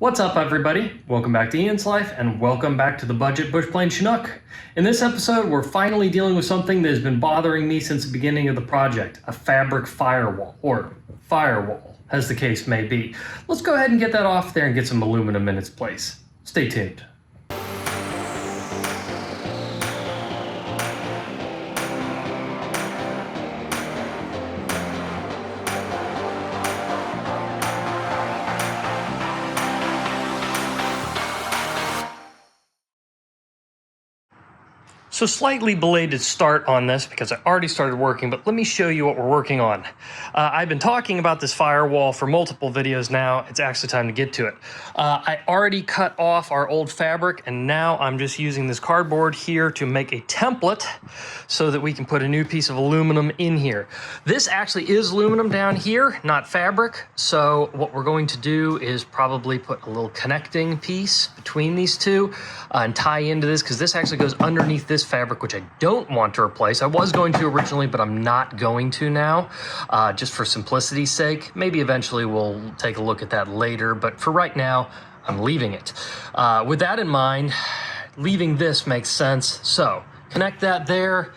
What's up, everybody? Welcome back to Ian's Life, and welcome back to the Budget Bushplane Chinook. In this episode, we're finally dealing with something that has been bothering me since the beginning of the project, a fabric firewall, or firewall, as the case may be. Let's go ahead and get that off there and get some aluminum in its place. Stay tuned. So slightly belated start on this because I already started working, but let me show you what we're working on. I've been talking about this firewall for multiple videos now. It's actually time to get to it. I already cut off our old fabric, and now I'm just using this cardboard here to make a template so that we can put a new piece of aluminum in here. This actually is aluminum down here, not fabric. So what we're going to do is probably put a little connecting piece between these two and tie into this, because this actually goes underneath this fabric, which I don't want to replace. I was going to originally, but I'm not going to now, just for simplicity's sake. Maybe eventually we'll take a look at that later, but for right now, I'm leaving it. With that in mind, leaving this makes sense. So connect that there,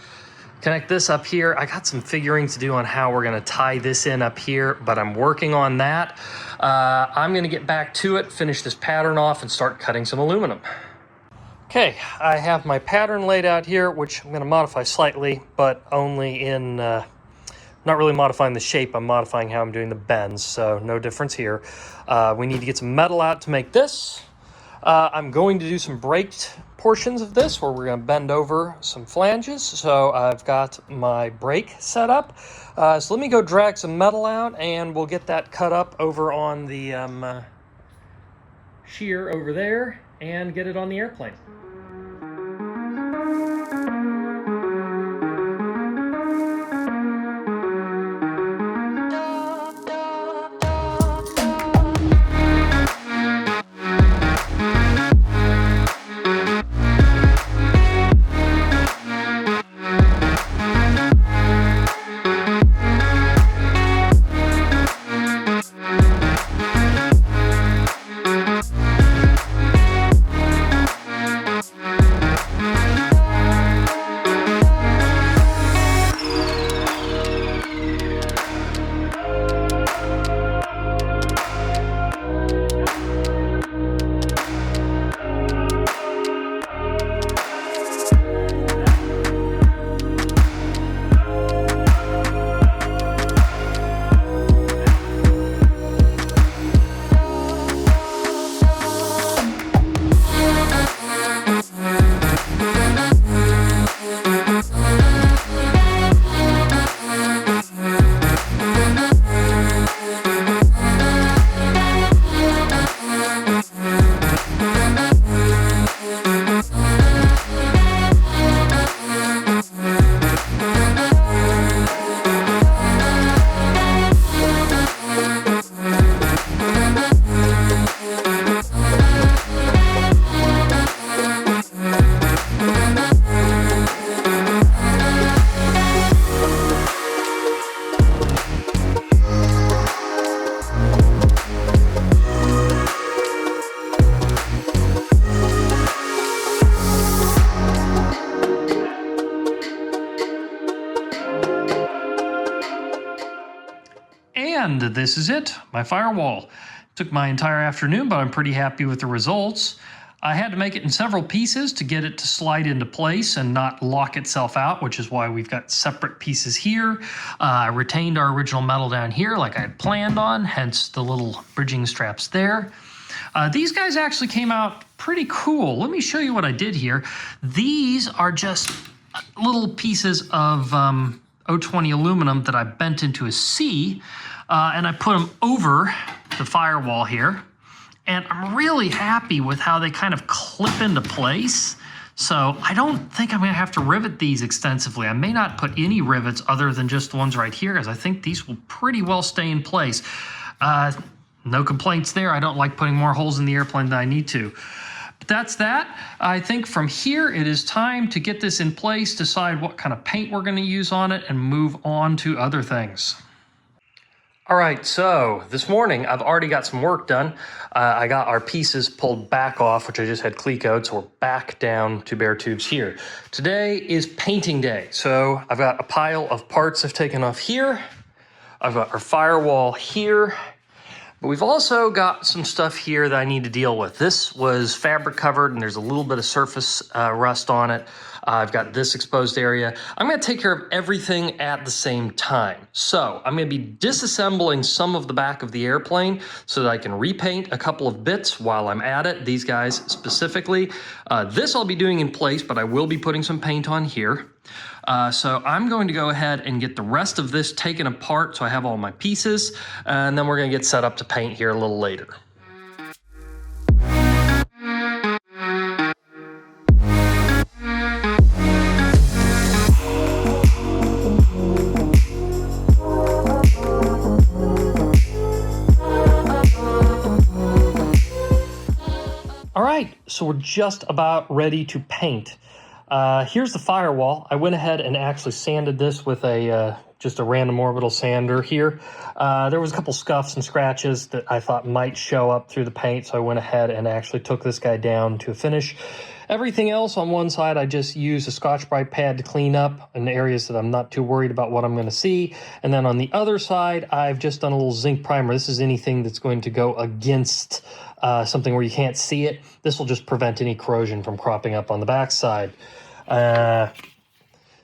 connect this up here. I got some figuring to do on how we're gonna tie this in up here, but I'm working on that. I'm gonna get back to it, finish this pattern off, and start cutting some aluminum. Okay, I have my pattern laid out here, which I'm going to modify slightly, but only in, not really modifying the shape, I'm modifying how I'm doing the bends, so no difference here. We need to get some metal out to make this. I'm going to do some braked portions of this, where we're going to bend over some flanges, so I've got my brake set up. So let me go drag some metal out, and we'll get that cut up over on the shear over there, and get it on the airplane. And this is it, my firewall. Took my entire afternoon, but I'm pretty happy with the results. I had to make it in several pieces to get it to slide into place and not lock itself out, which is why we've got separate pieces here. I retained our original metal down here like I had planned on, hence the little bridging straps there. These guys actually came out pretty cool. Let me show you what I did here. These are just little pieces of 020 aluminum that I bent into a C, and I put them over the firewall here. And I'm really happy with how they kind of clip into place. So I don't think I'm gonna have to rivet these extensively. I may not put any rivets other than just the ones right here, because I think these will pretty well stay in place. No complaints there. I don't like putting more holes in the airplane than I need to. But that's that. I think from here, it is time to get this in place, decide what kind of paint we're gonna use on it, and move on to other things. All right, so this morning I've already got some work done. I got our pieces pulled back off, which I just had clecoed, so we're back down to bare tubes here. Today is painting day, so I've got a pile of parts I've taken off here. I've got our firewall here, but we've also got some stuff here that I need to deal with. This was fabric covered and there's a little bit of surface rust on it. I've got this exposed area. I'm gonna take care of everything at the same time. So I'm gonna be disassembling some of the back of the airplane so that I can repaint a couple of bits while I'm at it, these guys specifically. This I'll be doing in place, but I will be putting some paint on here. So I'm going to go ahead and get the rest of this taken apart so I have all my pieces, and then we're gonna get set up to paint here a little later. All right, so we're just about ready to paint. Here's the firewall. I went ahead and actually sanded this with just a random orbital sander here. There was a couple scuffs and scratches that I thought might show up through the paint, so I went ahead and actually took this guy down to a finish. Everything else on one side, I just used a Scotch-Brite pad to clean up in areas that I'm not too worried about what I'm going to see. And then on the other side, I've just done a little zinc primer. This is anything that's going to go against something where you can't see it. This will just prevent any corrosion from cropping up on the backside.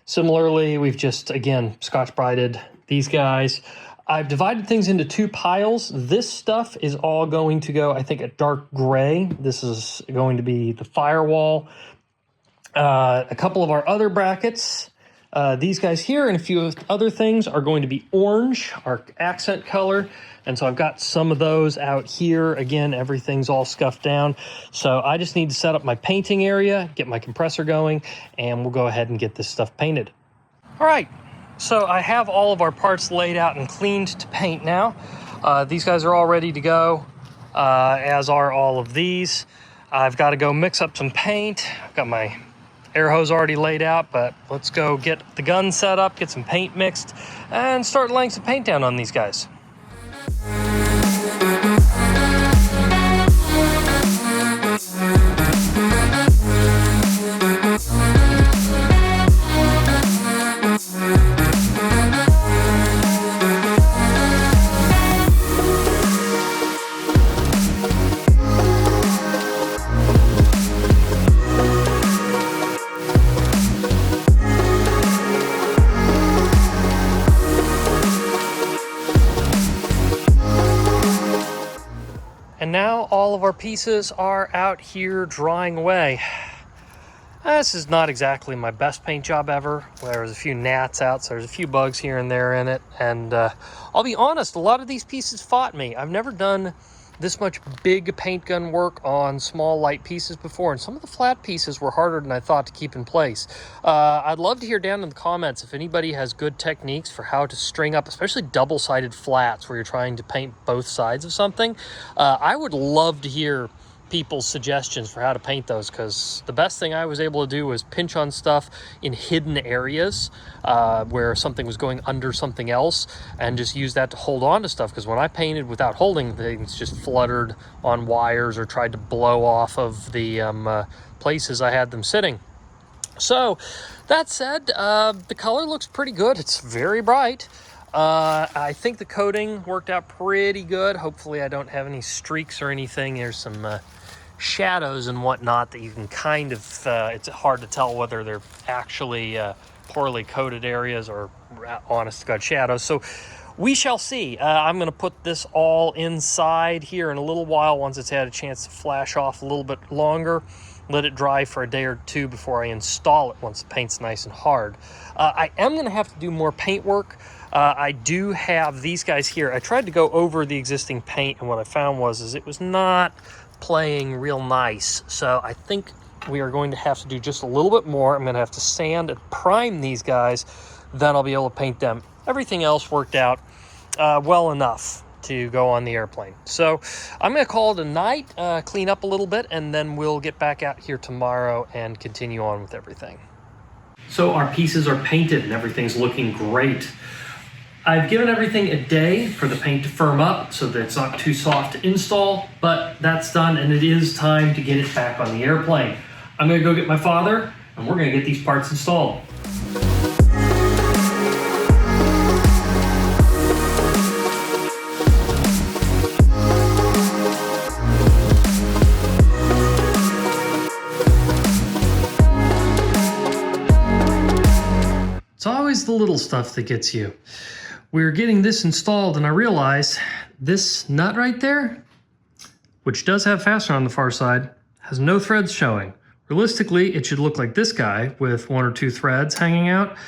Similarly, we've just, again, Scotch-Brited these guys. I've divided things into two piles. This stuff is all going to go, I think, a dark gray. This is going to be the firewall. A couple of our other brackets, these guys here and a few other things are going to be orange, our accent color. And so I've got some of those out here. Again, everything's all scuffed down. So I just need to set up my painting area, get my compressor going, and we'll go ahead and get this stuff painted. All right, so I have all of our parts laid out and cleaned to paint now. These guys are all ready to go, as are all of these. I've got to go mix up some paint. I've got my air hose already laid out, but let's go get the gun set up, get some paint mixed, and start laying some paint down on these guys. And now all of our pieces are out here drying away. This is not exactly my best paint job ever. There's a few gnats out, so there's a few bugs here and there in it. And I'll be honest, a lot of these pieces fought me. I've never done this much big paint gun work on small light pieces before, and some of the flat pieces were harder than I thought to keep in place. I'd love to hear down in the comments if anybody has good techniques for how to string up, especially double-sided flats where you're trying to paint both sides of something. I would love to hear people's suggestions for how to paint those, because the best thing I was able to do was pinch on stuff in hidden areas where something was going under something else, and just use that to hold on to stuff, because when I painted without holding things, just fluttered on wires or tried to blow off of the places I had them sitting. So that said, the color looks pretty good. It's very bright. I think the coating worked out pretty good. Hopefully I don't have any streaks or anything. There's some shadows and whatnot that you can kind of, it's hard to tell whether they're actually poorly coated areas or honest to God shadows. So we shall see. I'm going to put this all inside here in a little while once it's had a chance to flash off a little bit longer. Let it dry for a day or two before I install it once the paint's nice and hard. I am going to have to do more paint work. I do have these guys here. I tried to go over the existing paint, and what I found was it was not playing real nice. So I think we are going to have to do just a little bit more. I'm going to have to sand and prime these guys. Then I'll be able to paint them. Everything else worked out well enough to go on the airplane. So I'm going to call it a night, clean up a little bit, and then we'll get back out here tomorrow and continue on with everything. So our pieces are painted and everything's looking great. I've given everything a day for the paint to firm up so that it's not too soft to install, but that's done and it is time to get it back on the airplane. I'm gonna go get my father and we're gonna get these parts installed. It's always the little stuff that gets you. We're getting this installed and I realize this nut right there, which does have fastener on the far side, has no threads showing. Realistically, it should look like this guy with 1 or 2 threads hanging out,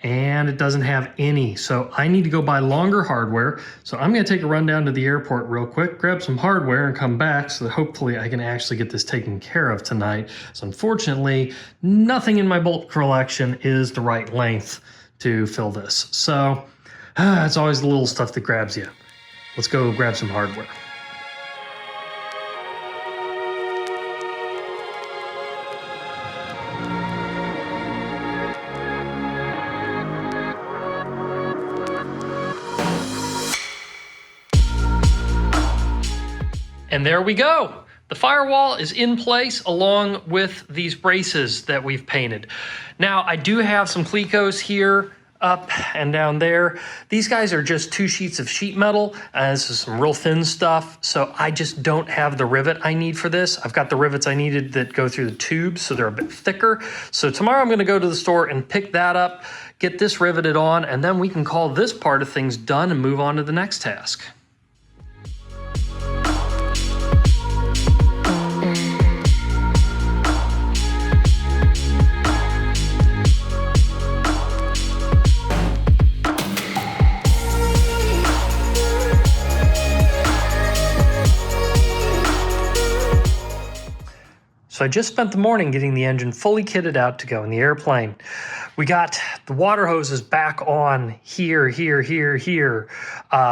and it doesn't have any. So I need to go buy longer hardware. So I'm gonna take a run down to the airport real quick, grab some hardware and come back so that hopefully I can actually get this taken care of tonight. So unfortunately, nothing in my bolt collection is the right length to fill this. So it's always the little stuff that grabs you. Let's go grab some hardware. And there we go. The firewall is in place along with these braces that we've painted. Now, I do have some Clecos here, up and down there. These guys are just 2 sheets of sheet metal. This is some real thin stuff, so I just don't have the rivet I need for this. I've got the rivets I needed that go through the tubes, so they're a bit thicker. So tomorrow I'm gonna go to the store and pick that up, get this riveted on, and then we can call this part of things done and move on to the next task. So I just spent the morning getting the engine fully kitted out to go in the airplane. We got the water hoses back on here.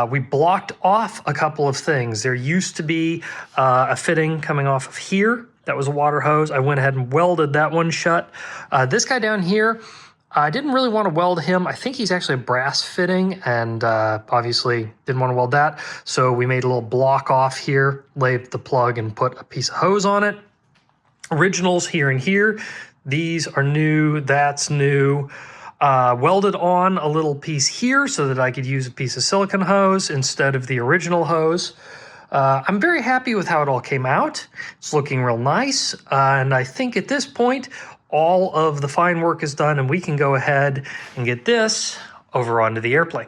We blocked off a couple of things. There used to be a fitting coming off of here. That was a water hose. I went ahead and welded that one shut. This guy down here, I didn't really want to weld him. I think he's actually a brass fitting and obviously didn't want to weld that. So we made a little block off here, laid the plug and put a piece of hose on it. Originals here and here. These are new, that's new. Welded on a little piece here so that I could use a piece of silicone hose instead of the original hose. I'm very happy with how it all came out. It's looking real nice. And I think at this point, all of the fine work is done and we can go ahead and get this over onto the airplane.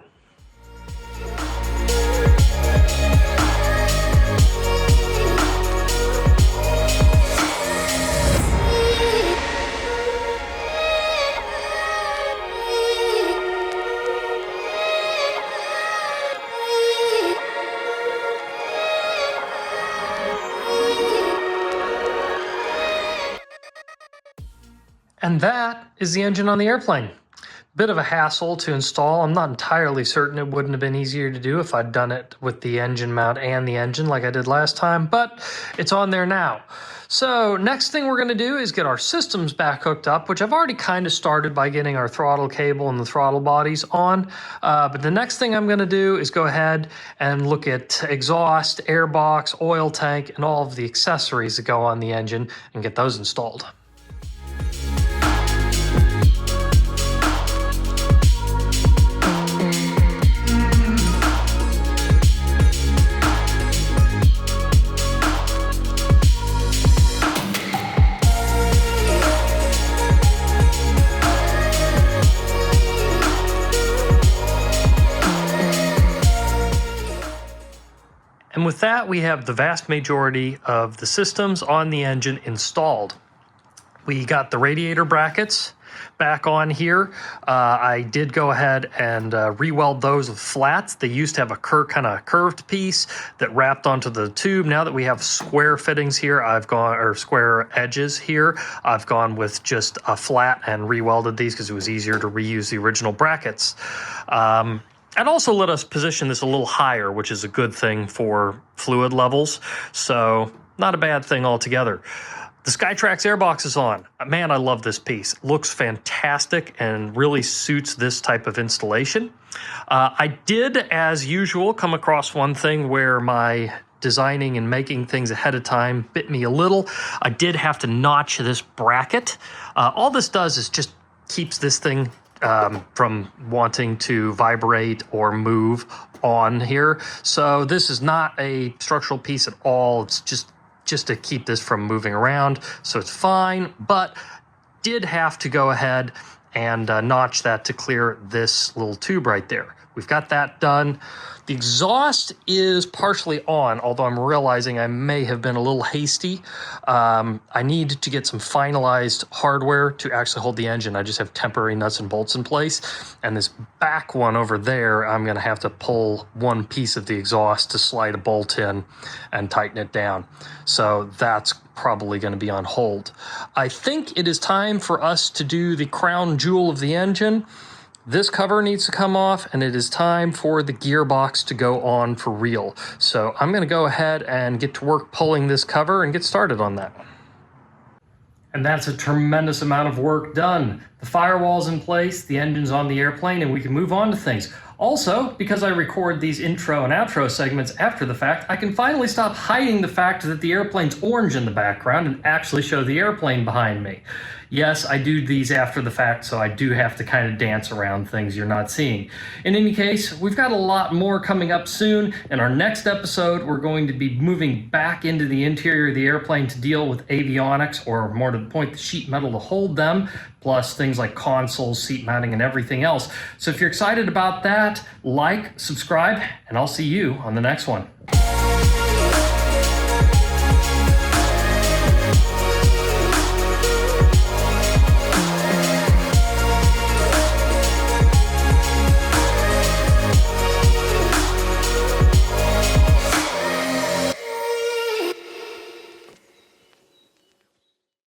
And that is the engine on the airplane. Bit of a hassle to install. I'm not entirely certain it wouldn't have been easier to do if I'd done it with the engine mount and the engine like I did last time, but it's on there now. So next thing we're gonna do is get our systems back hooked up, which I've already kind of started by getting our throttle cable and the throttle bodies on. But the next thing I'm gonna do is go ahead and look at exhaust, air box, oil tank, and all of the accessories that go on the engine and get those installed. And with that, we have the vast majority of the systems on the engine installed. We got the radiator brackets back on here. I did go ahead and re-weld those with flats. They used to have a kind of curved piece that wrapped onto the tube. Now that we have square fittings here, or square edges here, I've gone with just a flat and re-welded these because it was easier to reuse the original brackets. I'd also let us position this a little higher, which is a good thing for fluid levels. So not a bad thing altogether. The Skytrax Air Box is on. Man, I love this piece. It looks fantastic and really suits this type of installation. I did, as usual, come across one thing where my designing and making things ahead of time bit me a little. I did have to notch this bracket. All this does is just keeps this thing from wanting to vibrate or move on here. So this is not a structural piece at all. It's just to keep this from moving around. So it's fine, but did have to go ahead and notch that to clear this little tube right there. We've got that done. The exhaust is partially on, although I'm realizing I may have been a little hasty. I need to get some finalized hardware to actually hold the engine. I just have temporary nuts and bolts in place. And this back one over there, I'm gonna have to pull one piece of the exhaust to slide a bolt in and tighten it down. So that's probably gonna be on hold. I think it is time for us to do the crown jewel of the engine. This cover needs to come off, and it is time for the gearbox to go on for real. So I'm going to go ahead and get to work pulling this cover and get started on that. And that's a tremendous amount of work done. The firewall's in place, the engine's on the airplane, and we can move on to things. Also, because I record these intro and outro segments after the fact, I can finally stop hiding the fact that the airplane's orange in the background and actually show the airplane behind me. Yes, I do these after the fact, so I do have to kind of dance around things you're not seeing. In any case, we've got a lot more coming up soon. In our next episode, we're going to be moving back into the interior of the airplane to deal with avionics, or more to the point, the sheet metal to hold them, plus things like consoles, seat mounting, and everything else. So if you're excited about that, like, subscribe, and I'll see you on the next one.